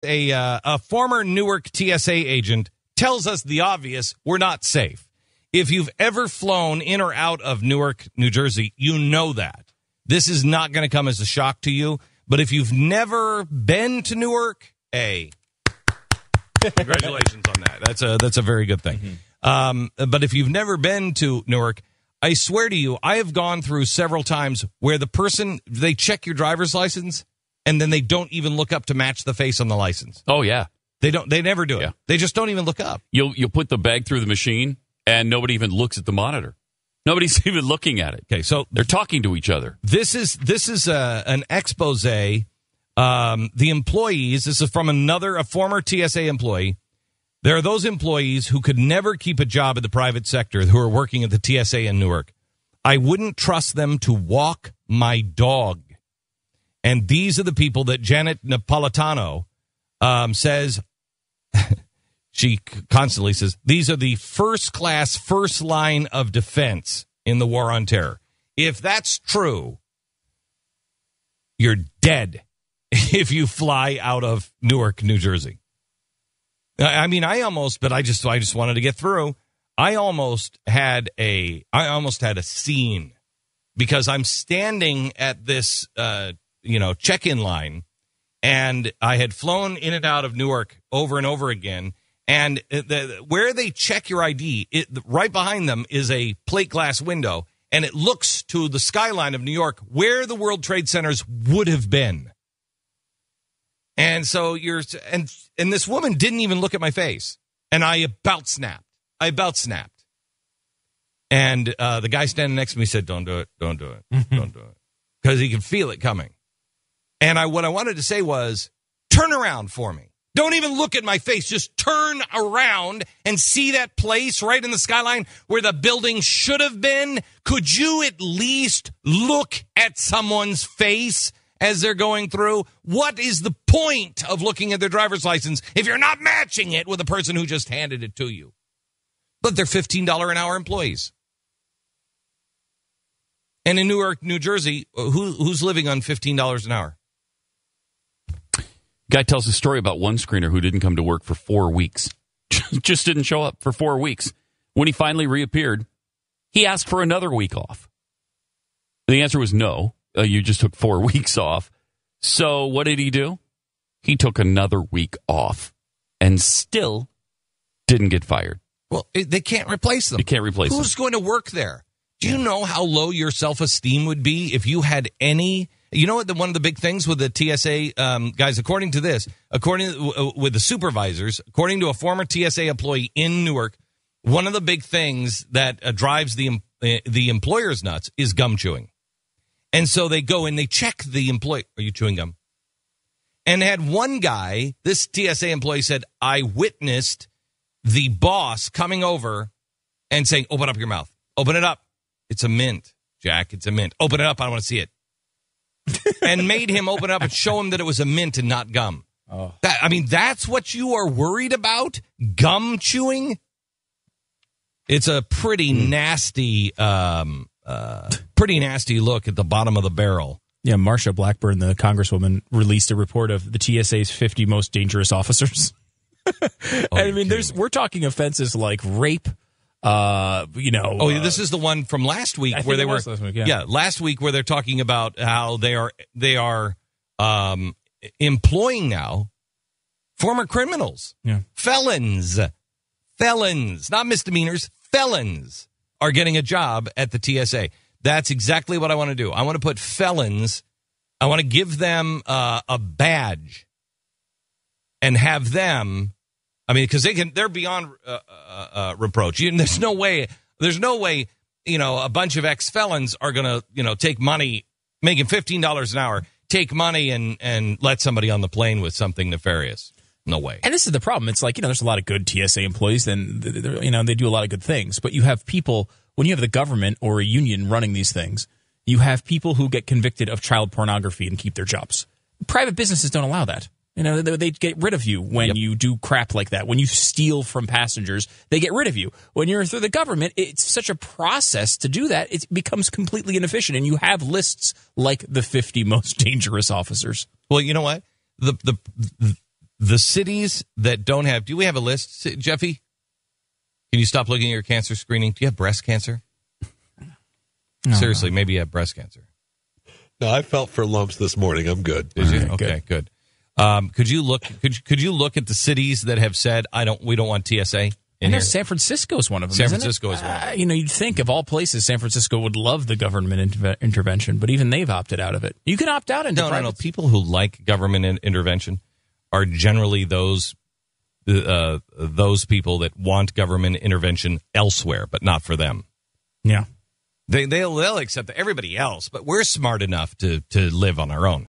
A former Newark TSA agent tells us the obvious: we're not safe. If you've ever flown in or out of Newark, New Jersey, you know that. This is not going to come as a shock to you. But if you've never been to Newark, congratulations on that. That's a very good thing. But if you've never been to Newark, I swear to you, I have gone through several times where the person, they check your driver's license and then they don't even look up to match the face on the license. Oh, yeah. They never do it. Yeah. They just don't even look up. You'll put the bag through the machine and nobody even looks at the monitor. Nobody's even looking at it. Okay, so they're talking to each other. This is an expose. The employees, this is from a former TSA employee. There are those employees who could never keep a job in the private sector who are working at the TSA in Newark. I wouldn't trust them to walk my dog. And these are the people that Janet Napolitano says, she constantly says, these are the first-class, first line of defense in the war on terror. If that's true, you're dead if you fly out of Newark, New Jersey. I mean, I just wanted to get through. I almost had a scene because I'm standing at this, check-in line, and I had flown in and out of Newark over and over again. And where they check your ID, right behind them is a plate glass window, and it looks to the skyline of New York, where the World Trade Centers would have been. And so and this woman didn't even look at my face, and I about snapped. And the guy standing next to me said, "Don't do it, don't do it, don't do it," because he could feel it coming. And what I wanted to say was, "Turn around for me. Don't even look at my face. Just turn around and see that place right in the skyline where the building should have been. Could you at least look at someone's face as they're going through? What is the point of looking at their driver's license if you're not matching it with the person who just handed it to you?" But they're $15 an hour employees. And in Newark, New Jersey, who's living on $15 an hour? Guy tells a story about one screener who didn't come to work for 4 weeks. Just didn't show up for 4 weeks. When he finally reappeared, he asked for another week off. The answer was no. You just took 4 weeks off. So what did he do? He took another week off and still didn't get fired. Well, they can't replace them. You can't replace them. Who's going to work there? Do you know how low your self-esteem would be if you had any... You know what? One of the big things with the TSA guys, according to with the supervisors, according to a former TSA employee in Newark, one of the big things that drives the employers nuts is gum chewing. And so they go and they check the employee. Are you chewing gum? And had one guy, this TSA employee said, I witnessed the boss coming over and saying, "Open up your mouth. Open it up. It's a mint, Jack. It's a mint. Open it up. I want to see it." And made him open up and show him that it was a mint and not gum. Oh. That's what you are worried about? Gum chewing? It's a pretty nasty look at the bottom of the barrel. Yeah, Marsha Blackburn, the congresswoman, released a report of the TSA's 50 most dangerous officers. We're talking offenses like rape. This is the one from last week where they were last week where they're talking about how they are employing now former criminals, felons, not misdemeanors, felons are getting a job at the TSA. That's exactly what I want to do. I want to put felons. I want to give them a badge and have them. Because they're beyond reproach. There's no way, a bunch of ex-felons are going to, take money, making $15 an hour, take money and let somebody on the plane with something nefarious. No way. And this is the problem. It's like, there's a lot of good TSA employees, and, they do a lot of good things. But you have people, when you have the government or a union running these things, you have people who get convicted of child pornography and keep their jobs. Private businesses don't allow that. They get rid of you when you do crap like that. When you steal from passengers, they get rid of you. When you're through the government, it's such a process to do that. It becomes completely inefficient, and you have lists like the 50 most dangerous officers. Well, you know what? the cities that don't have, do we have a list, Jeffy? Can you stop looking at your cancer screening? Do you have breast cancer? No, Seriously, maybe you have breast cancer. No, I felt for lumps this morning. I'm good. Did you? Right, Okay, good. Could you look at the cities that have said we don't want TSA in I know here? San Francisco is one of them. San isn't Francisco it? is one of them. You'd think of all places, San Francisco would love the government intervention, but even they've opted out of it. You can opt out into No. private. People who like government intervention are generally those people that want government intervention elsewhere, but not for them. Yeah. They'll accept everybody else, but we're smart enough to live on our own.